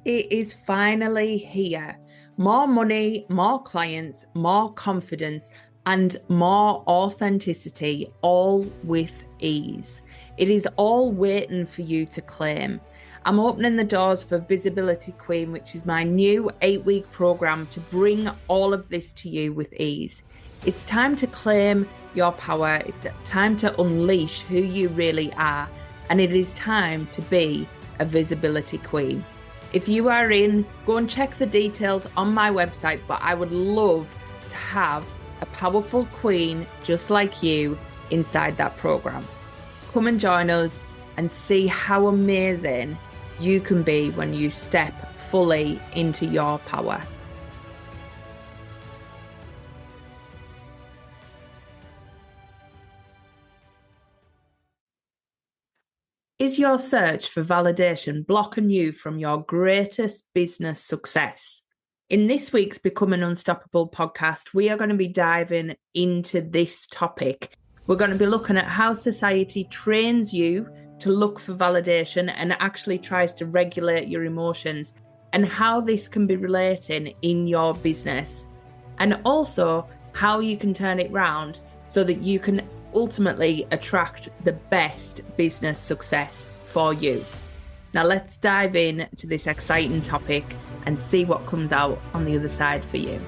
It is finally here. More money, more clients, more confidence, and more authenticity, all with ease. It is all waiting for you to claim. I'm opening the doors for Visibility Queen, which is my new 8-week program to bring all of this to you with ease. It's time to claim your power. It's time to unleash who you really are. And it is time to be a Visibility Queen. If you are in, go and check the details on my website, but I would love to have a powerful queen just like you inside that program. Come and join us and see how amazing you can be when you step fully into your power. Is your search for validation blocking you from your greatest business success? In this week's Becoming Unstoppable podcast, we are going to be diving into this topic. We're going to be looking at how society trains you to look for validation and actually tries to regulate your emotions, and how this can be relating in your business, and also how you can turn it around so that you can ultimately attract the best business success for you. Now let's dive in to this exciting topic and see what comes out on the other side for you.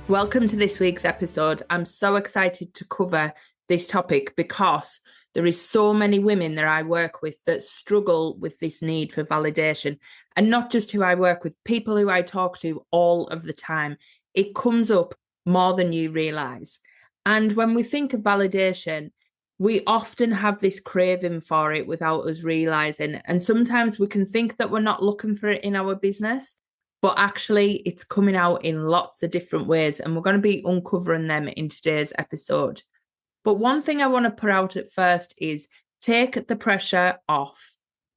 Welcome to this week's episode. I'm so excited to cover this topic because there is so many women that I work with that struggle with this need for validation. And not just who I work with, people who I talk to all of the time. It comes up more than you realize. And when we think of validation, we often have this craving for it without us realizing. And sometimes we can think that we're not looking for it in our business, but actually it's coming out in lots of different ways. And we're going to be uncovering them in today's episode. But one thing I want to put out at first is take the pressure off.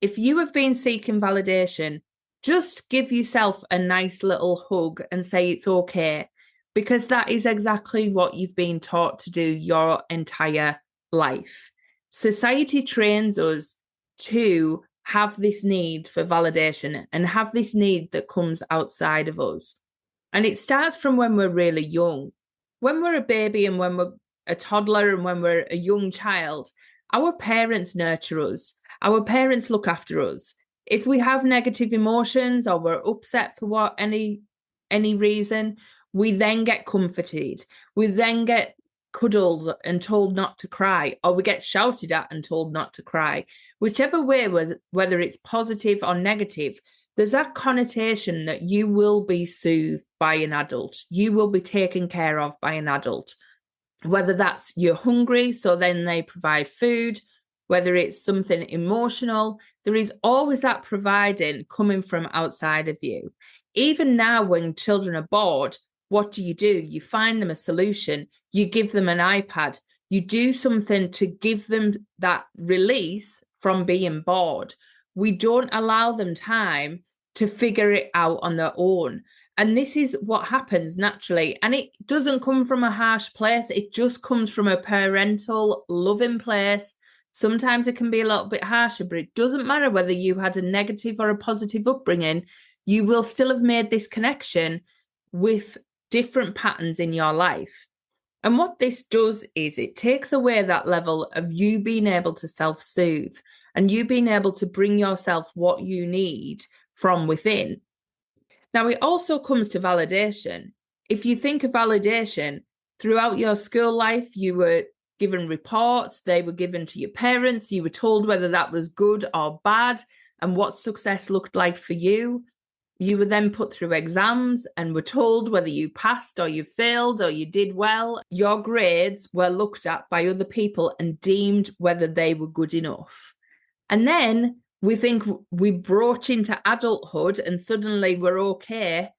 If you have been seeking validation, just give yourself a nice little hug and say it's okay, because that is exactly what you've been taught to do your entire life. Society trains us to have this need for validation and have this need that comes outside of us. And it starts from when we're really young. When we're a baby and when we're a toddler and when we're a young child, our parents nurture us. Our parents look after us. If we have negative emotions or we're upset for any reason, we then get comforted. We then get cuddled and told not to cry, or we get shouted at and told not to cry. Whichever way, whether it's positive or negative, there's that connotation that you will be soothed by an adult. You will be taken care of by an adult. Whether that's you're hungry, so then they provide food, whether it's something emotional, there is always that providing coming from outside of you. Even now, when children are bored, what do? You find them a solution. You give them an iPad. You do something to give them that release from being bored. We don't allow them time to figure it out on their own. And this is what happens naturally. And it doesn't come from a harsh place. It just comes from a parental, loving place. Sometimes it can be a little bit harsher, but it doesn't matter whether you had a negative or a positive upbringing. You will still have made this connection with different patterns in your life. And what this does is it takes away that level of you being able to self-soothe and you being able to bring yourself what you need from within. Now, it also comes to validation. If you think of validation, throughout your school life, you were given reports, they were given to your parents, you were told whether that was good or bad and what success looked like for you. You were then put through exams and were told whether you passed or you failed or you did well. Your grades were looked at by other people and deemed whether they were good enough. And then we think we broach into adulthood and suddenly we're okay.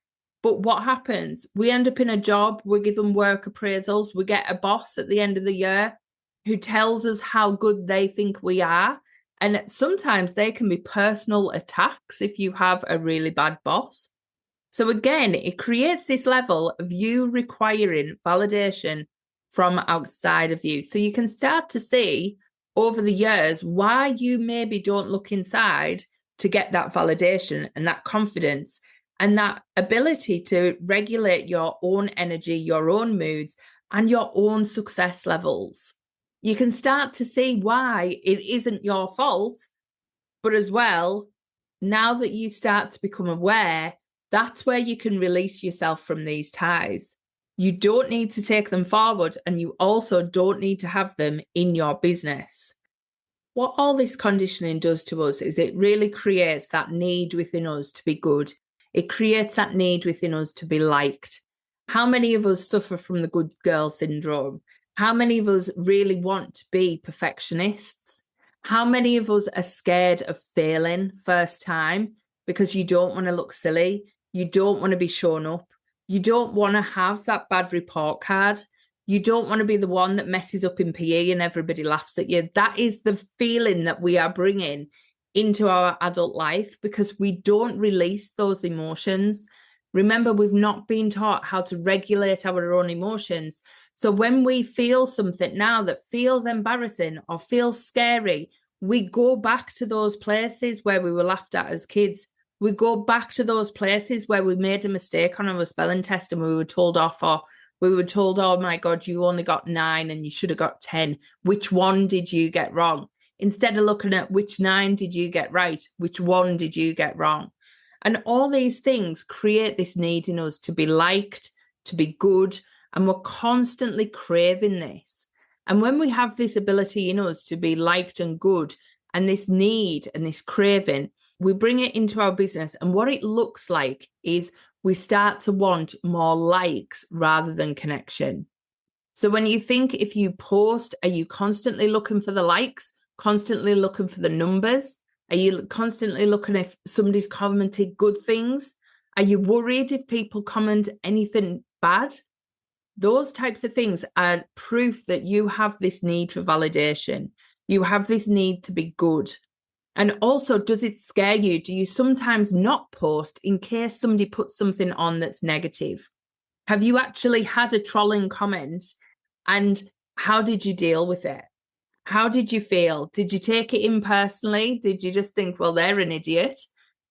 But what happens? We end up in a job, we're given work appraisals, we get a boss at the end of the year who tells us how good they think we are. And sometimes they can be personal attacks if you have a really bad boss. So again, it creates this level of you requiring validation from outside of you. So you can start to see over the years why you maybe don't look inside to get that validation and that confidence and that ability to regulate your own energy, your own moods, and your own success levels. You can start to see why it isn't your fault, but as well, now that you start to become aware, that's where you can release yourself from these ties. You don't need to take them forward, and you also don't need to have them in your business. What all this conditioning does to us is it really creates that need within us to be good. It creates that need within us to be liked. How many of us suffer from the good girl syndrome? How many of us really want to be perfectionists? How many of us are scared of failing first time because you don't want to look silly? You don't want to be shown up. You don't want to have that bad report card. You don't want to be the one that messes up in PE and everybody laughs at you. That is the feeling that we are bringing into our adult life because we don't release those emotions. Remember, we've not been taught how to regulate our own emotions. So when we feel something now that feels embarrassing or feels scary, we go back to those places where we were laughed at as kids. We go back to those places where we made a mistake on our spelling test and we were told off, or we were told, oh my God, you only got 9 and you should have got 10. Which one did you get wrong? Instead of looking at which 9 did you get right, which one did you get wrong? And all these things create this need in us to be liked, to be good, and we're constantly craving this. And when we have this ability in us to be liked and good, and this need and this craving, we bring it into our business. And what it looks like is we start to want more likes rather than connection. So when you think if you post, are you constantly looking for the likes, constantly looking for the numbers? Are you constantly looking if somebody's commented good things? Are you worried if people comment anything bad? Those types of things are proof that you have this need for validation. You have this need to be good. And also, does it scare you? Do you sometimes not post in case somebody puts something on that's negative? Have you actually had a trolling comment? And how did you deal with it? How did you feel? Did you take it in personally? Did you just think, well, they're an idiot?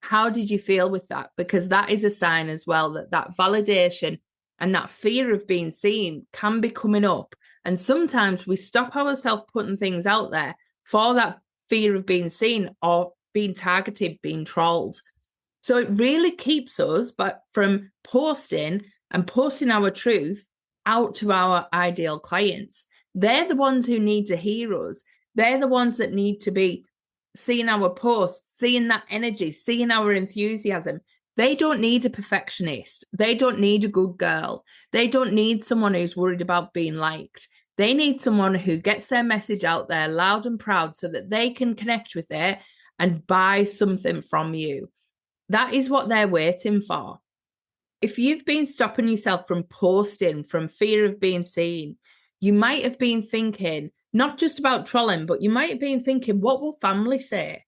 How did you feel with that? Because that is a sign as well that that validation and that fear of being seen can be coming up. And sometimes we stop ourselves putting things out there for that fear of being seen or being targeted, being trolled. So it really keeps us from posting and posting our truth out to our ideal clients. They're the ones who need to hear us. They're the ones that need to be seeing our posts, seeing that energy, seeing our enthusiasm. They don't need a perfectionist. They don't need a good girl. They don't need someone who's worried about being liked. They need someone who gets their message out there loud and proud so that they can connect with it and buy something from you. That is what they're waiting for. If you've been stopping yourself from posting from fear of being seen, you might have been thinking, not just about trolling, but you might have been thinking, what will family say?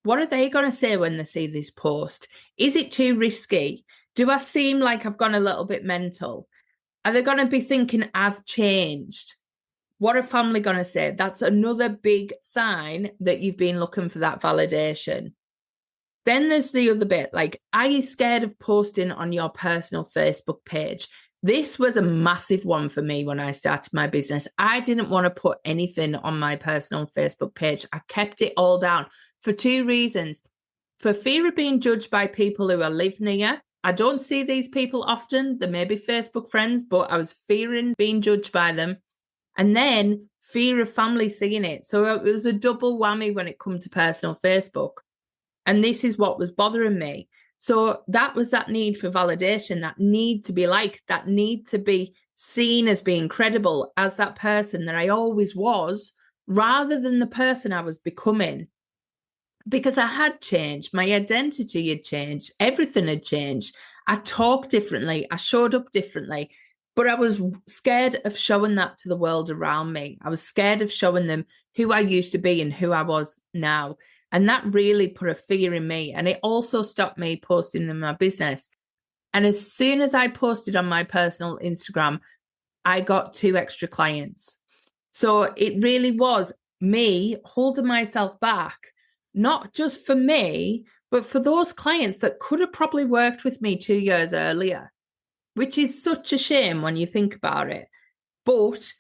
What are they going to say when they see this post? Is it too risky? Do I seem like I've gone a little bit mental? Are they going to be thinking I've changed? What are family going to say? That's another big sign that you've been looking for that validation. Then there's the other bit, like, are you scared of posting on your personal Facebook page? This was a massive one for me when I started my business. I didn't want to put anything on my personal Facebook page. I kept it all down for 2 reasons. For fear of being judged by people who I live near. I don't see these people often. They may be Facebook friends, but I was fearing being judged by them. And then fear of family seeing it. So it was a double whammy when it come to personal Facebook. And this is what was bothering me. So that was that need for validation, that need to be liked, that need to be seen as being credible as that person that I always was, rather than the person I was becoming. Because I had changed, my identity had changed, everything had changed. I talked differently, I showed up differently, but I was scared of showing that to the world around me. I was scared of showing them who I used to be and who I was now. And that really put a fear in me. And it also stopped me posting in my business. And as soon as I posted on my personal Instagram, I got 2 extra clients. So it really was me holding myself back, not just for me, but for those clients that could have probably worked with me 2 years earlier, which is such a shame when you think about it. But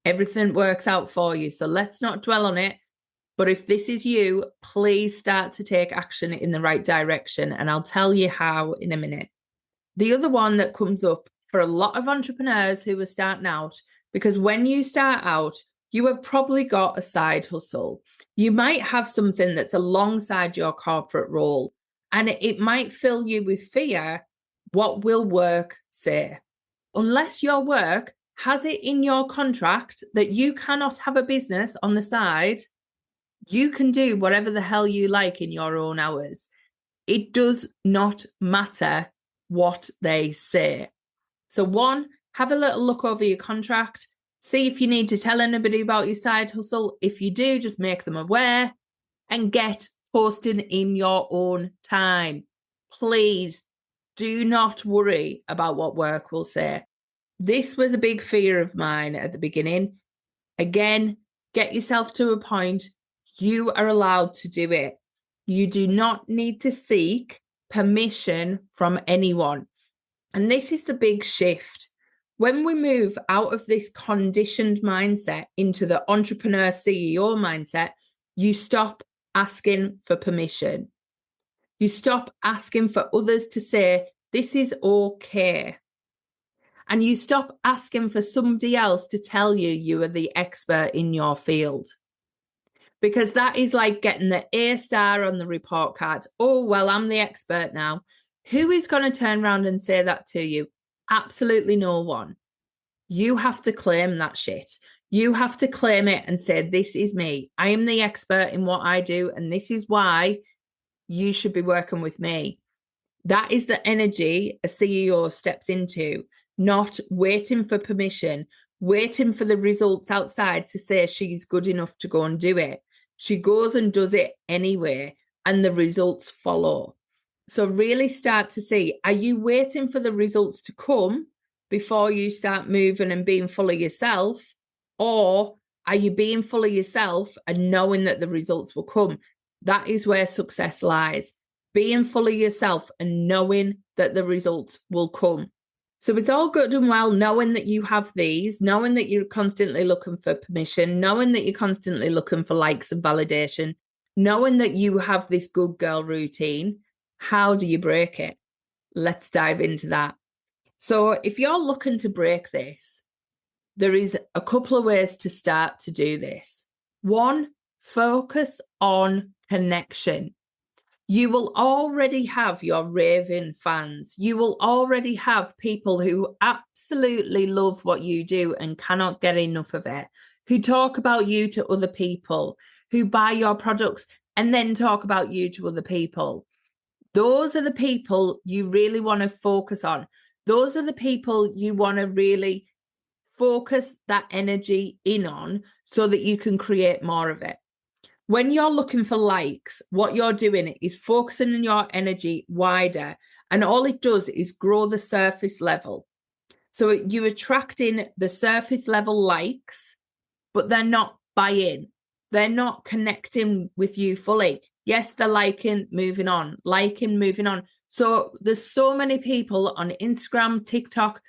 everything works out for you. So let's not dwell on it. But if this is you, please start to take action in the right direction. And I'll tell you how in a minute. The other one that comes up for a lot of entrepreneurs who are starting out, because when you start out, you have probably got a side hustle. You might have something that's alongside your corporate role, and it might fill you with fear. What will work say? Unless your work has it in your contract that you cannot have a business on the side, you can do whatever the hell you like in your own hours. It does not matter what they say. So 1, have a little look over your contract. See if you need to tell anybody about your side hustle. If you do, just make them aware and get posting in your own time. Please do not worry about what work will say. This was a big fear of mine at the beginning. Again, get yourself to a point. You are allowed to do it. You do not need to seek permission from anyone. And this is the big shift. When we move out of this conditioned mindset into the entrepreneur CEO mindset, you stop asking for permission. You stop asking for others to say, this is okay. And you stop asking for somebody else to tell you you are the expert in your field. Because that is like getting the A star on the report card. Oh, well, I'm the expert now. Who is going to turn around and say that to you? Absolutely no one. You have to claim that shit. You have to claim it and say, this is me. I am the expert in what I do, and this is why you should be working with me. That is the energy a CEO steps into, not waiting for permission, waiting for the results outside to say she's good enough to go and do it. She goes and does it anyway, and the results follow. So really start to see, are you waiting for the results to come before you start moving and being full of yourself? Or are you being full of yourself and knowing that the results will come? That is where success lies. Being full of yourself and knowing that the results will come. So it's all good and well knowing that you have these, knowing that you're constantly looking for permission, knowing that you're constantly looking for likes and validation, knowing that you have this good girl routine. How do you break it? Let's dive into that. So if you're looking to break this, there is a couple of ways to start to do this. 1, focus on connection. You will already have your raving fans. You will already have people who absolutely love what you do and cannot get enough of it, who talk about you to other people, who buy your products and then talk about you to other people. Those are the people you really want to focus on. Those are the people you want to really focus that energy in on so that you can create more of it. When you're looking for likes, what you're doing is focusing your energy wider, and all it does is grow the surface level. So you're attracting the surface level likes, but they're not buying. They're not connecting with you fully. Yes, they're liking, moving on, liking, moving on. So there's so many people on Instagram, TikTok,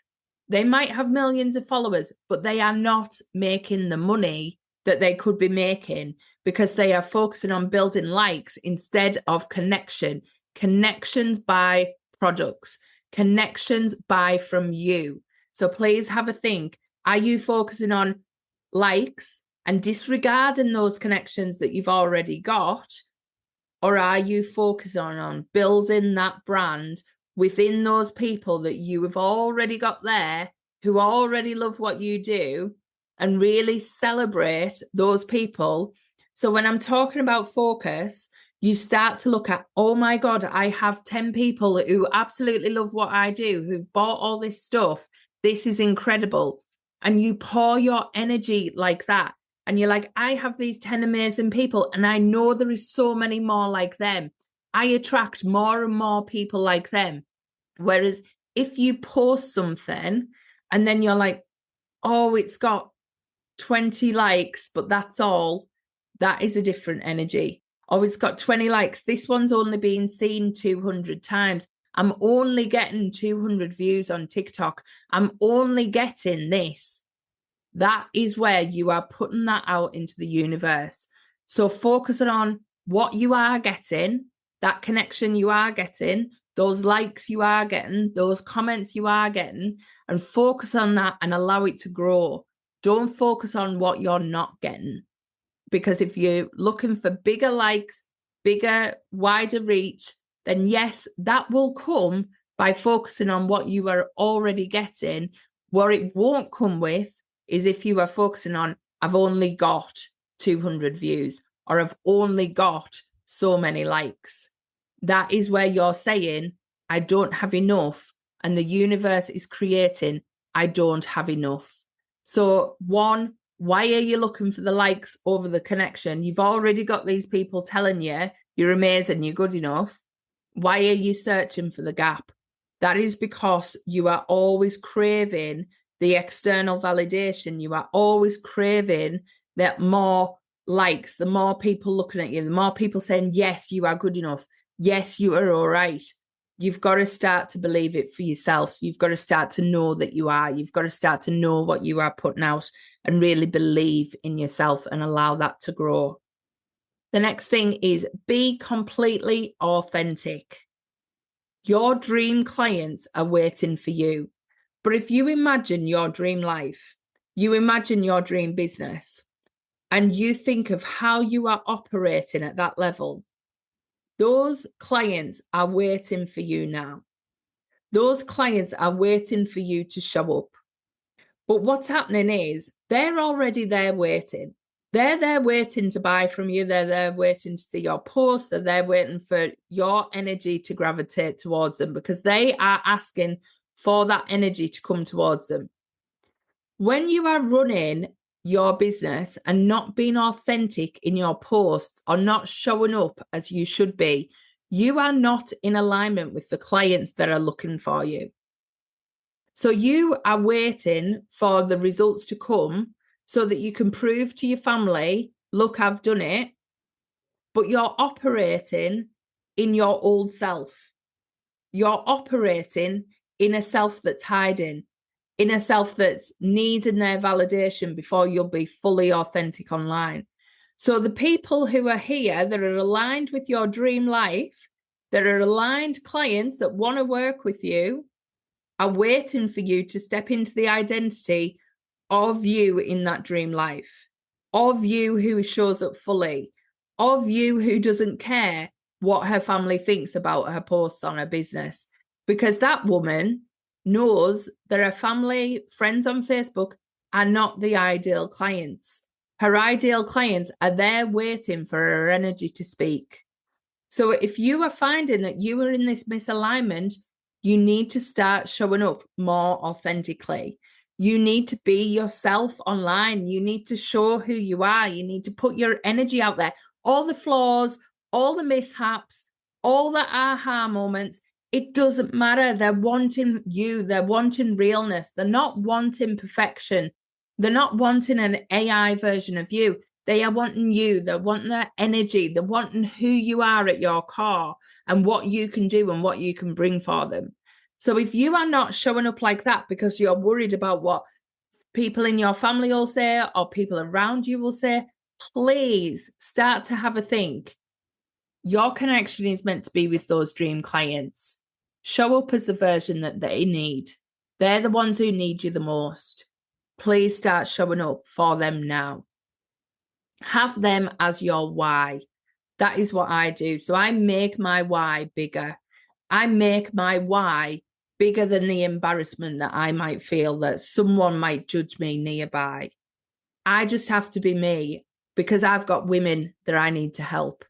they might have millions of followers, but they are not making the money that they could be making because they are focusing on building likes instead of connection. Connections buy products. Connections buy from you. So please have a think. Are you focusing on likes and disregarding those connections that you've already got? Or are you focusing on building that brand within those people that you have already got there, who already love what you do, and really celebrate those people? So when I'm talking about focus, you start to look at, oh my God, I have 10 people who absolutely love what I do, who've bought all this stuff. This is incredible. And you pour your energy like that. And you're like, I have these 10 amazing people, and I know there is so many more like them. I attract more and more people like them. Whereas if you post something and then you're like, oh, it's got 20 likes, but that's all. That is a different energy. Oh, it's got 20 likes. This one's only been seen 200 times. I'm only getting 200 views on TikTok. I'm only getting this. That is where you are putting that out into the universe. So focusing on what you are getting, that connection you are getting, those likes you are getting, those comments you are getting, and focus on that and allow it to grow. Don't focus on what you're not getting. Because if you're looking for bigger likes, bigger, wider reach, then yes, that will come by focusing on what you are already getting. What it won't come with is if you are focusing on, I've only got 200 views or I've only got so many likes. That is where you're saying, I don't have enough. And the universe is creating, I don't have enough. So one, why are you looking for the likes over the connection? You've already got these people telling you you're amazing, you're good enough. Why are you searching for the gap? That is because you are always craving the external validation. You are always craving that more likes, the more people looking at you, the more people saying, yes, you are good enough. Yes, you are all right. You've got to start to believe it for yourself. You've got to start to know that you are. You've got to start to know what you are putting out and really believe in yourself and allow that to grow. The next thing is be completely authentic. Your dream clients are waiting for you. But if you imagine your dream life, you imagine your dream business, and you think of how you are operating at that level, those clients are waiting for you now. Those clients are waiting for you to show up. But what's happening is they're already there waiting. They're there waiting to buy from you. They're there waiting to see your post. They're there waiting for your energy to gravitate towards them because they are asking for that energy to come towards them. When you are running your business and not being authentic in your posts or not showing up as you should be, you are not in alignment with the clients that are looking for you. So you are waiting for the results to come so that you can prove to your family, look, I've done it, but you're operating in your old self. You're operating in a self that's hiding, in a self that's needing their validation before you'll be fully authentic online. So the people who are here that are aligned with your dream life, that are aligned clients that want to work with you, are waiting for you to step into the identity of you in that dream life, of you who shows up fully, of you who doesn't care what her family thinks about her posts on her business. Because that woman knows that her family, friends on Facebook are not the ideal clients. Her ideal clients are there waiting for her energy to speak. So if you are finding that you are in this misalignment, you need to start showing up more authentically. You need to be yourself online. You need to show who you are. You need to put your energy out there. All the flaws, all the mishaps, all the aha moments, it doesn't matter. They're wanting you. They're wanting realness. They're not wanting perfection. They're not wanting an AI version of you. They are wanting you. They're wanting their energy. They're wanting who you are at your core and what you can do and what you can bring for them. So if you are not showing up like that because you're worried about what people in your family will say or people around you will say, please start to have a think. Your connection is meant to be with those dream clients. Show up as the version that they need. They're the ones who need you the most. Please start showing up for them now. Have them as your why. That is what I do. So I make my why bigger. I make my why bigger than the embarrassment that I might feel that someone might judge me nearby. I just have to be me because I've got women that I need to help.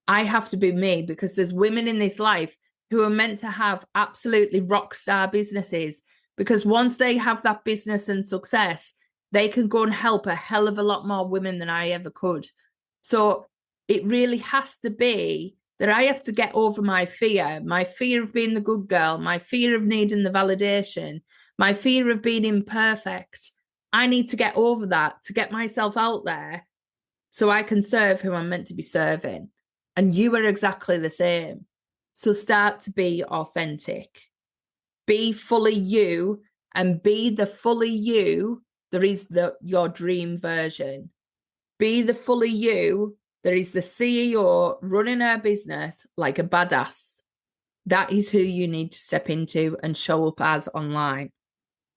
I have to be me because there's women in this life who are meant to have absolutely rock star businesses because once they have that business and success, they can go and help a hell of a lot more women than I ever could. So it really has to be that I have to get over my fear of being the good girl, my fear of needing the validation, my fear of being imperfect. I need to get over that to get myself out there so I can serve who I'm meant to be serving. And you are exactly the same. So start to be authentic. Be fully you, and be the fully you that is your dream version. Be the fully you that is the CEO running her business like a badass. That is who you need to step into and show up as online.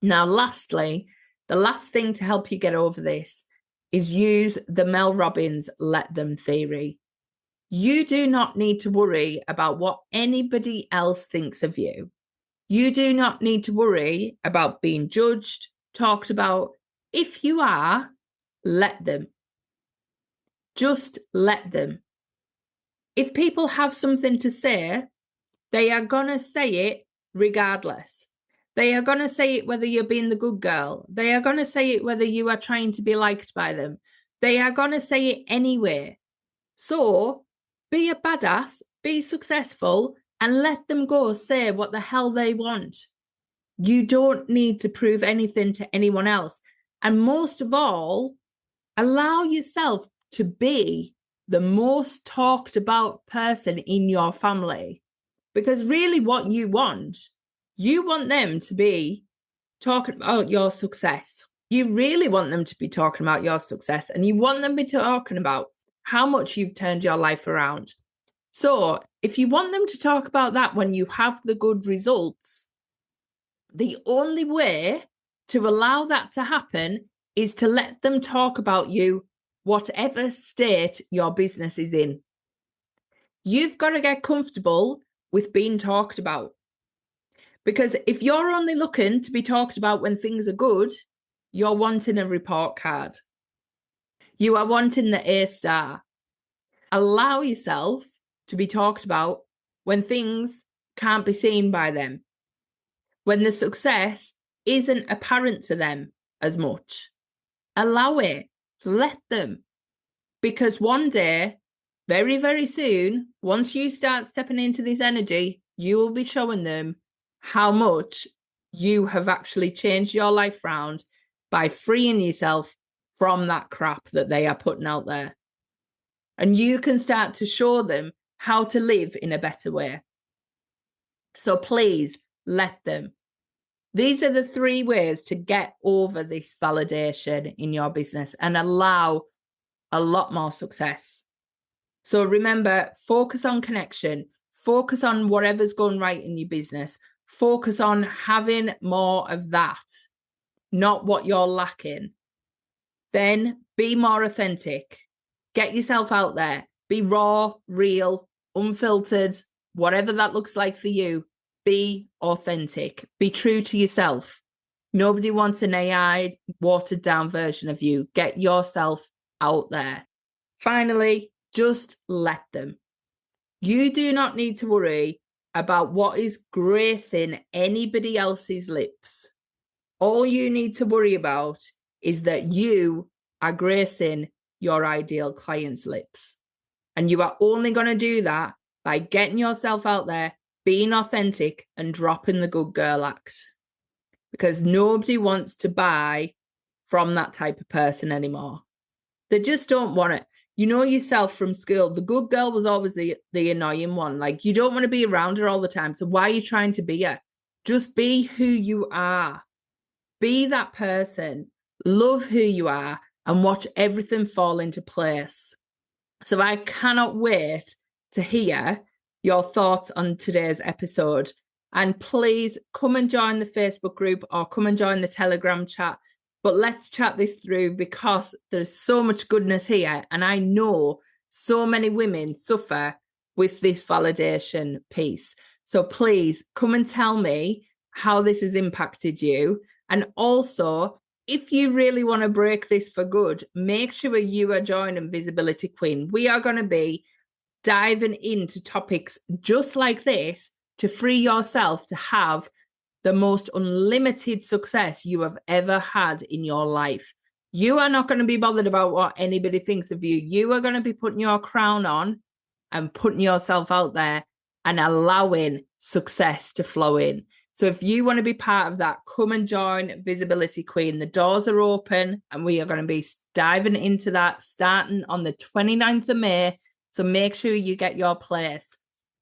Now, lastly, the last thing to help you get over this is use the Mel Robbins let them theory. You do not need to worry about what anybody else thinks of you. You do not need to worry about being judged, talked about. If you are, let them. Just let them. If people have something to say, they are going to say it regardless. They are going to say it whether you're being the good girl. They are going to say it whether you are trying to be liked by them. They are going to say it anyway. So be a badass, be successful, and let them go say what the hell they want. You don't need to prove anything to anyone else. And most of all, allow yourself to be the most talked about person in your family. Because really what you want them to be talking about your success. You really want them to be talking about your success, and you want them to be talking about how much you've turned your life around. So if you want them to talk about that when you have the good results, the only way to allow that to happen is to let them talk about you, whatever state your business is in. You've got to get comfortable with being talked about. Because if you're only looking to be talked about when things are good, you're wanting a report card. You are wanting the A star. Allow yourself to be talked about when things can't be seen by them, when the success isn't apparent to them as much. Allow it. Let them. Because one day, very, very soon, once you start stepping into this energy, you will be showing them how much you have actually changed your life round by freeing yourself from that crap that they are putting out there. And you can start to show them how to live in a better way. So please let them. These are the 3 ways to get over this validation in your business and allow a lot more success. So remember, focus on connection, focus on whatever's going right in your business, focus on having more of that, not what you're lacking. Then be more authentic. Get yourself out there. Be raw, real, unfiltered, whatever that looks like for you. Be authentic. Be true to yourself. Nobody wants an AI watered down version of you. Get yourself out there. Finally, just let them. You do not need to worry about what is gracing anybody else's lips. All you need to worry about is that you are gracing your ideal client's lips. And you are only going to do that by getting yourself out there, being authentic, and dropping the good girl act. Because nobody wants to buy from that type of person anymore. They just don't want it. You know yourself from school, the good girl was always the annoying one. Like, you don't want to be around her all the time. So why are you trying to be her? Just be who you are. Be that person. Love who you are and watch everything fall into place. So I cannot wait to hear your thoughts on today's episode. And please come and join the Facebook group or come and join the Telegram chat. But let's chat this through, because there's so much goodness here. And I know so many women suffer with this validation piece. So please come and tell me how this has impacted you. And also, if you really want to break this for good, make sure you are joining Visibility Queen. We are going to be diving into topics just like this to free yourself to have the most unlimited success you have ever had in your life. You are not going to be bothered about what anybody thinks of you. You are going to be putting your crown on and putting yourself out there and allowing success to flow in. So if you want to be part of that, come and join Visibility Queen. The doors are open and we are going to be diving into that starting on the 29th of May. So make sure you get your place.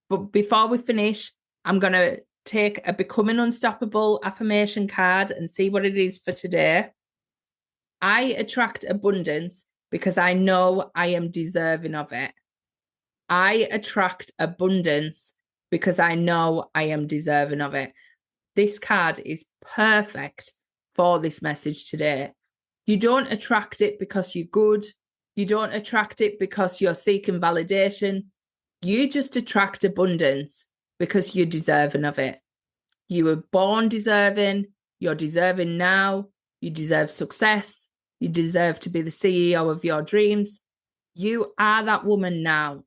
But before we finish, I'm going to take a Becoming Unstoppable affirmation card and see what it is for today. I attract abundance because I know I am deserving of it. I attract abundance because I know I am deserving of it. This card is perfect for this message today. You don't attract it because you're good. You don't attract it because you're seeking validation. You just attract abundance because you're deserving of it. You were born deserving. You're deserving now. You deserve success. You deserve to be the CEO of your dreams. You are that woman now.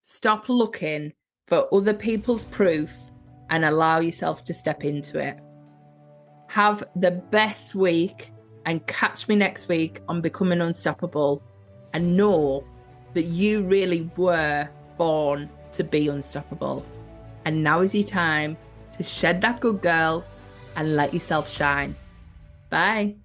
Stop looking for other people's proof and allow yourself to step into it. Have the best week and catch me next week on Becoming Unstoppable, and know that you really were born to be unstoppable. And now is your time to shed that good girl and let yourself shine. Bye.